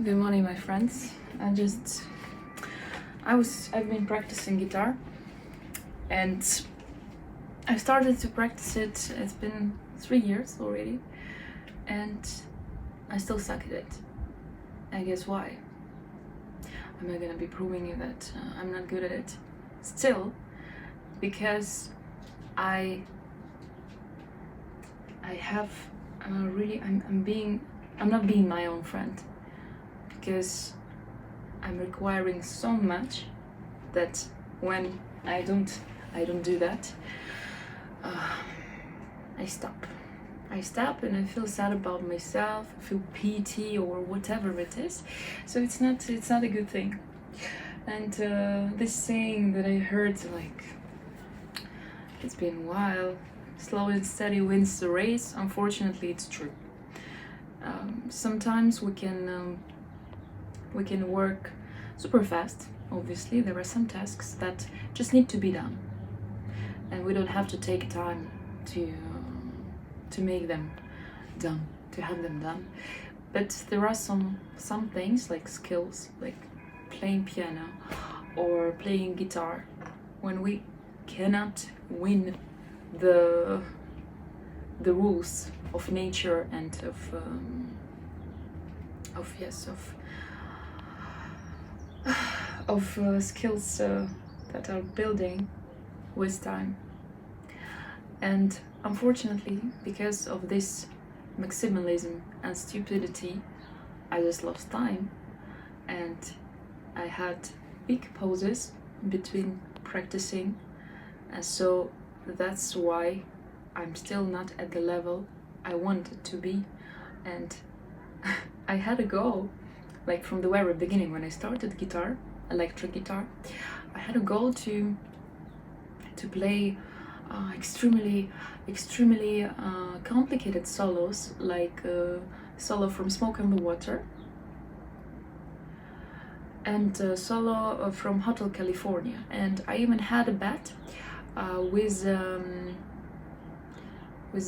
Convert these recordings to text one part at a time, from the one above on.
Good morning, my friends. I've been practicing guitar, and I started to practice it. It's been 3 years already, and I still suck at it. I guess why? I'm not gonna be proving you that I'm not good at it. Still, because I have I'm not being my own friend, because I'm requiring so much that when I don't do that, I stop. I stop and I feel sad about myself. I feel pity or whatever it is. So it's not a good thing. And this saying that I heard, like, it's been a while, slow and steady wins the race. Unfortunately, it's true. Sometimes we can work super fast. Obviously, there are some tasks that just need to be done, and we don't have to take time to make them done, to have them done. But there are some things, like skills, like playing piano or playing guitar, when we cannot win the rules of nature and of skills that are building with time. And unfortunately, because of this maximalism and stupidity, I just lost time, and I had big pauses between practicing, and so that's why I'm still not at the level I wanted to be. And I had a goal, like from the very beginning when I started guitar, electric guitar. I had a goal to play extremely complicated solos, like solo from Smoke on the Water and solo from Hotel California. And I even had a bet with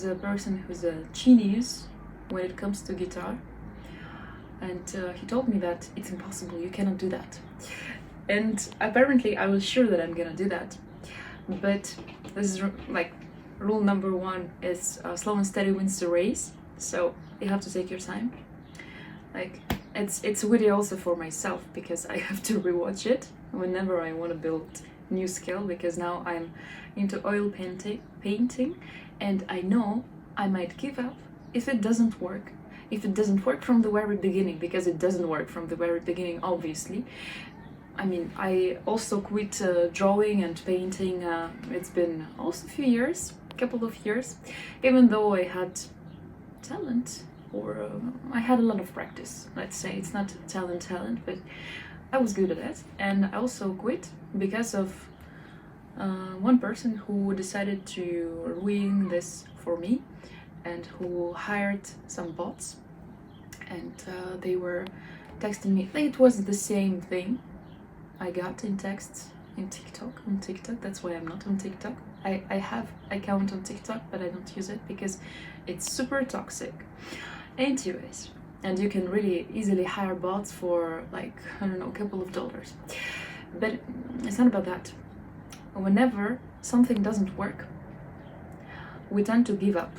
a person who's a genius when it comes to guitar, and he told me that it's impossible, you cannot do that. And apparently I was sure that I'm gonna do that, but this is like rule number one is slow and steady wins the race. So you have to take your time. Like, it's a video also for myself, because I have to rewatch it whenever I want to build new skill, because now I'm into oil painting, and I know I might give up if it doesn't work. If it doesn't work from the very beginning, because it doesn't work from the very beginning, obviously. I mean, I also quit drawing and painting. It's been also a couple of years, even though I had talent, or I had a lot of practice, let's say. It's not talent, but I was good at it. And I also quit because of one person who decided to ruin this for me, and who hired some bots, and they were texting me. It was the same thing I got in texts on TikTok. That's why I'm not on TikTok. I have account on TikTok, but I don't use it because it's super toxic. Anyways, and you can really easily hire bots for, like, I don't know, a couple of dollars. But it's not about that. Whenever something doesn't work, we tend to give up,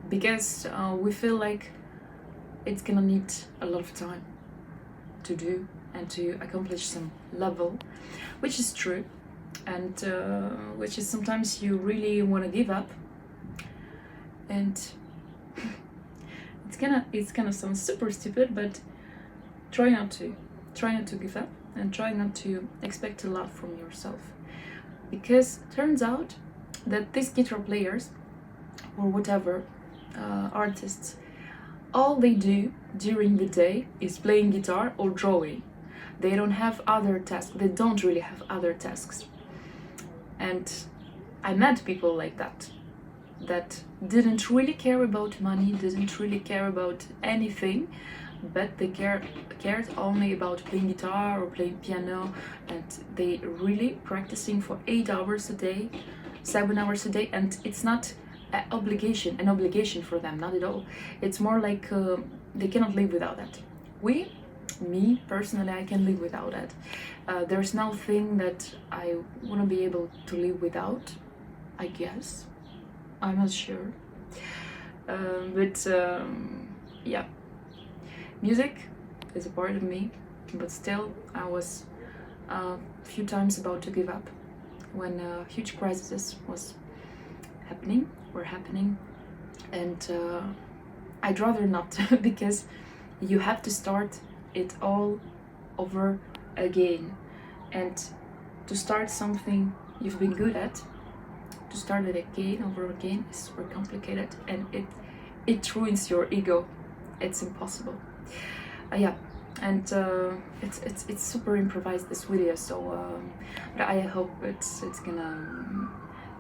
because we feel like it's gonna need a lot of time to do and to accomplish some level, which is true, and which is sometimes you really want to give up. And it's gonna sound super stupid, but try not to give up, and try not to expect a lot from yourself, because turns out that these guitar players, or whatever artists, all they do during the day is playing guitar or drawing. They don't have other tasks. They don't really have other tasks. And I met people like that didn't really care about money, didn't really care about anything, but they cared only about playing guitar or playing piano, and they really practicing for 8 hours a day, 7 hours a day. And it's not an obligation for them, not at all. It's more like they cannot live without that. We me personally, I can live without it. There's nothing that I wouldn't be able to live without, I guess. I'm not sure. But yeah, music is a part of me, but still I was a few times about to give up when a huge crisis was happening, and I'd rather not because you have to start it all over again, and to start something you've been good at, to start it again over again is super complicated, and it ruins your ego. It's impossible. Yeah, and it's super improvised, this video, so but I hope it's gonna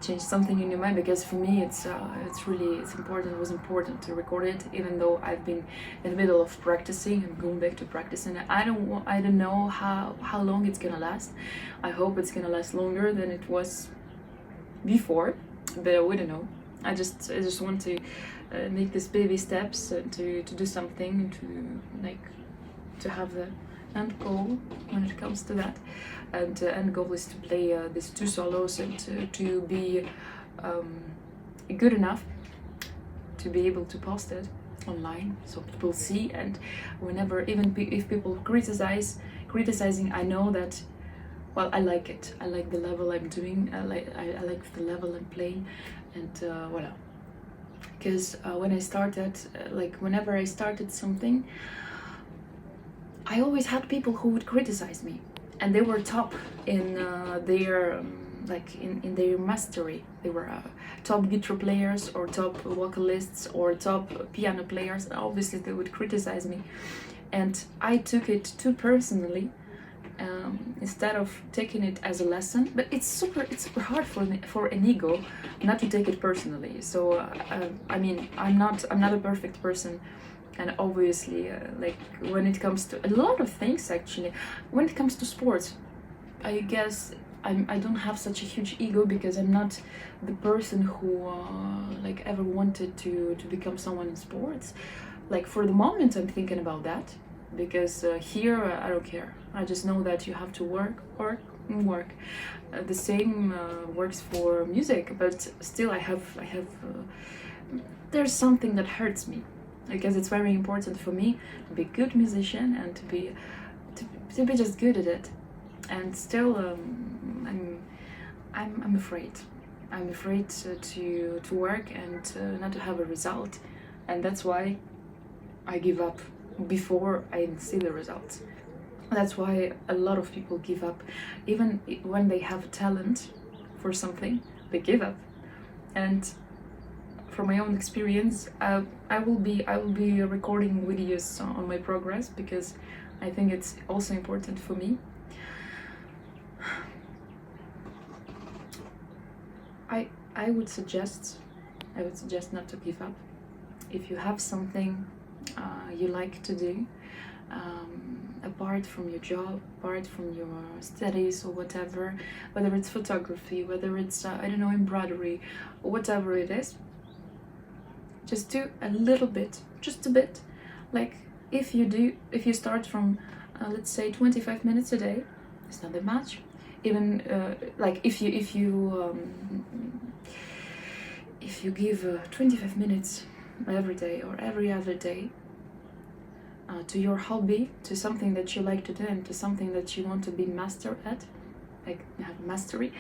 change something in your mind, because for me it's important. It was important to record it, even though I've been in the middle of practicing and going back to practicing. I don't know how long it's gonna last. I hope it's gonna last longer than it was before, but we don't know. I just want to make these baby steps to do something, to have the end goal when it comes to that. And the end goal is to play these 2 solos, and to be good enough to be able to post it online so people see. And whenever, even if people criticizing, I know that, well, I like it. I like the level I'm doing. I like the level I'm playing, and voila. Because when I started, whenever I started something, I always had people who would criticize me, and they were top in their in their mastery. They were top guitar players, or top vocalists, or top piano players, and obviously they would criticize me, and I took it too personally. Instead of taking it as a lesson, but it's super hard for an ego not to take it personally. So I mean, I'm not a perfect person, and obviously when it comes to a lot of things, actually, when it comes to sports, I guess I don't have such a huge ego, because I'm not the person who ever wanted to become someone in sports. For the moment, I'm thinking about that, because here I don't care. I just know that you have to work. The same works for music, but still I have there's something that hurts me, because it's very important for me to be a good musician and to be just good at it. And still I'm afraid. I'm afraid to work and not to have a result, and that's why I give up before I see the results. That's why a lot of people give up, even when they have talent for something, they give up. And from my own experience, I will be recording videos on my progress, because I think it's also important for me. I would suggest not to give up. If you have something you like to do, apart from your job, apart from your studies or whatever, whether it's photography, whether it's I don't know, embroidery, or whatever it is, just do a little bit, just a bit. If you start from let's say 25 minutes a day, it's not that much. Even if you give 25 minutes every day or every other day to your hobby, to something that you like to do, and to something that you want to be master at, have mastery,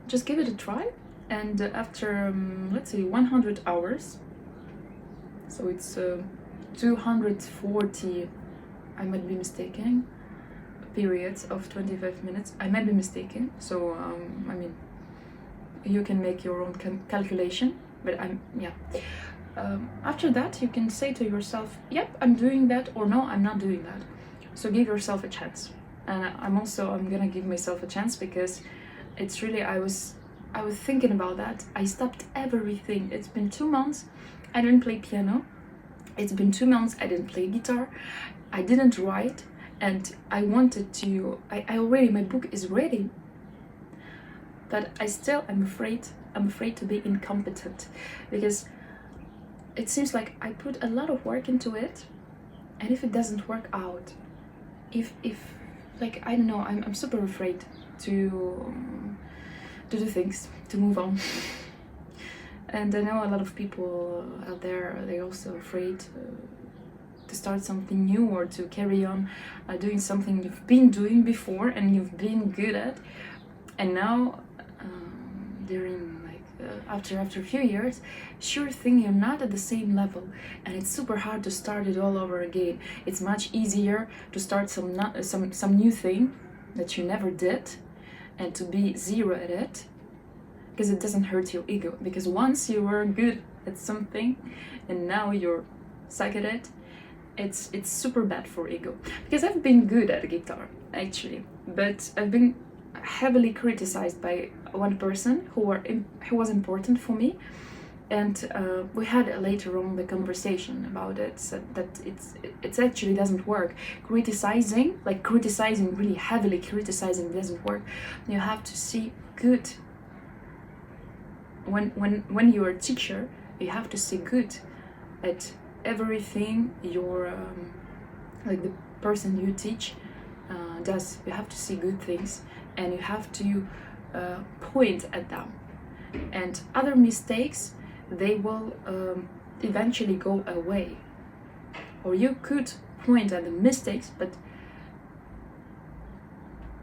just give it a try. And after let's say 100 hours, so it's 240, I might be mistaken, periods of 25 minutes, I might be mistaken, so I mean, you can make your own calculation, but after that you can say to yourself, yep, I'm doing that, or no, I'm not doing that. So give yourself a chance. And I'm gonna give myself a chance, because it's really, I was thinking about that. I stopped everything. It's been 2 months I didn't play piano. It's been 2 months I didn't play guitar. I didn't write, and I wanted to. I already, my book is ready, but I'm afraid to be incompetent, because it seems like I put a lot of work into it, And if it doesn't work out, if like, I don't know, I'm super afraid to do things, to move on. And I know a lot of people out there, they're also afraid to start something new or to carry on doing something you've been doing before and you've been good at. And now, during after a few years, sure thing, you're not at the same level, and it's super hard to start it all over again. It's much easier to start some new thing that you never did and to be zero at it, because it doesn't hurt your ego. Because once you were good at something and now you're suck at it, it's super bad for ego. Because I've been good at guitar actually, but I've been heavily criticized by one person who was important for me, and we had later on the conversation about it, so that it's actually doesn't work. Criticizing really heavily criticizing doesn't work. You have to see good. When you're a teacher, you have to see good at everything your like the person you teach does. You have to see good things, and you have to point at them. And other mistakes, they will eventually go away. Or you could point at the mistakes, but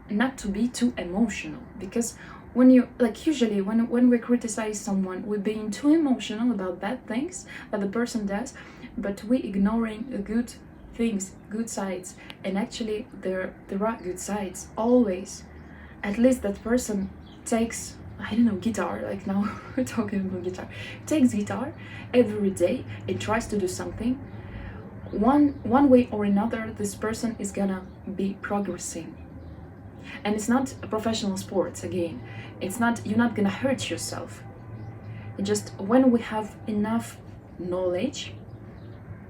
not to be too emotional. Because when you, like, usually when we criticize someone, we're being too emotional about bad things that the person does, but we ignoring the good things, good sides. And actually there are good sides always. At least that person takes, I don't know, guitar, like now we're talking about guitar, takes guitar every day and tries to do something. One way or another, this person is gonna be progressing. And it's not a professional sports again. It's not, you're not gonna hurt yourself. It's just when we have enough knowledge,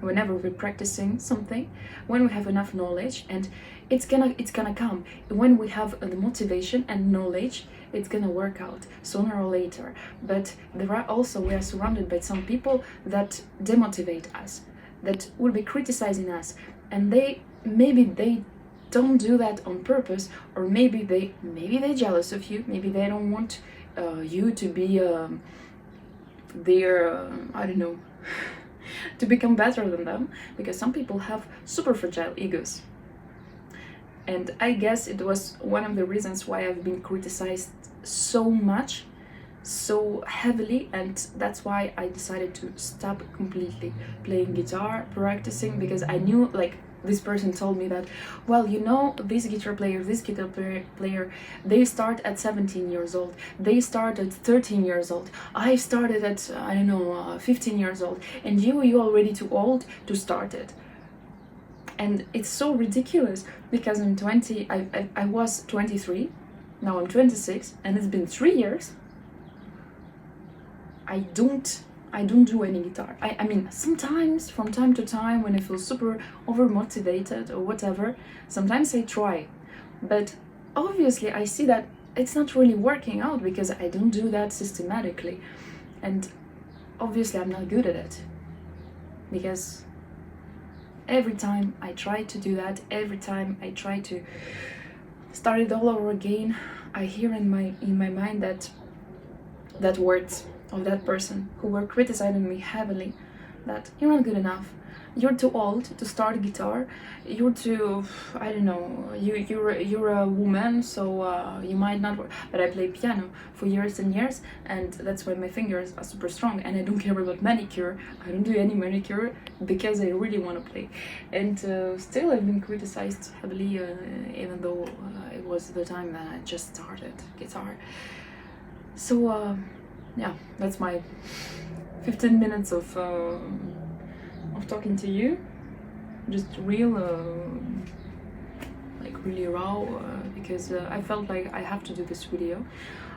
whenever we're practicing something, when we have enough knowledge, and it's gonna come. When we have the motivation and knowledge, it's gonna work out sooner or later. But there are also, we are surrounded by some people that demotivate us, that will be criticizing us, and maybe they don't do that on purpose, or maybe they're jealous of you, maybe they don't want you to be their I don't know, to become better than them, because some people have super fragile egos. And I guess it was one of the reasons why I've been criticized so much, so heavily, and that's why I decided to stop completely playing guitar, practicing, because I knew, like, this person told me that, well, you know, this guitar player, they start at 17 years old, they start at 13 years old, I started at, I don't know, 15 years old, and you're already too old to start it. And it's so ridiculous, because I'm 20, I was 23, now I'm 26, and it's been 3 years. I don't do any guitar. I mean, sometimes, from time to time, when I feel super over-motivated or whatever, sometimes I try. But obviously I see that it's not really working out, because I don't do that systematically. And obviously I'm not good at it. Because every time I try to do that, every time I try to start it all over again, I hear in my mind that words of that person who were criticizing me heavily, that you're not good enough, you're too old to start guitar, you're too, I don't know, you're a woman, so you might not work. But I play piano for years and years, and that's why my fingers are super strong, and I don't care about manicure. I don't do any manicure because I really want to play. And still I've been criticized heavily, even though it was the time that I just started guitar. So yeah, that's my 15 minutes of talking to you. Just real, like really raw, because I felt like I have to do this video.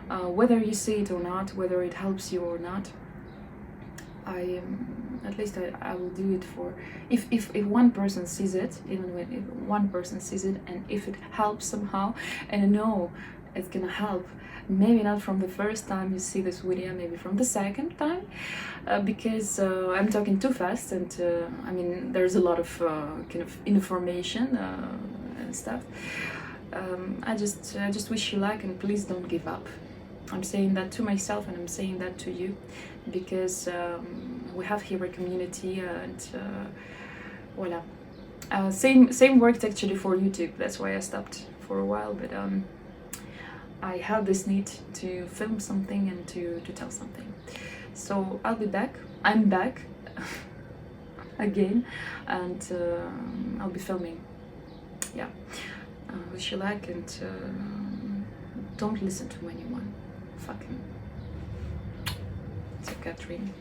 Whether you see it or not, whether it helps you or not, at least I will do it for, if one person sees it, even when if one person sees it, and if it helps somehow. And I know it's gonna help. Maybe not from the first time you see this video, maybe from the second time, because I'm talking too fast, and I mean there's a lot of kind of information and stuff. I just wish you luck, and please don't give up. I'm saying that to myself, and I'm saying that to you, because we have here a community, and voila. Same worked actually for YouTube. That's why I stopped for a while, but I have this need to film something and to tell something. So I'll be back. I'm back again, and I'll be filming. Yeah. Wish you luck, and don't listen to anyone. Fucking. It's a Catherine.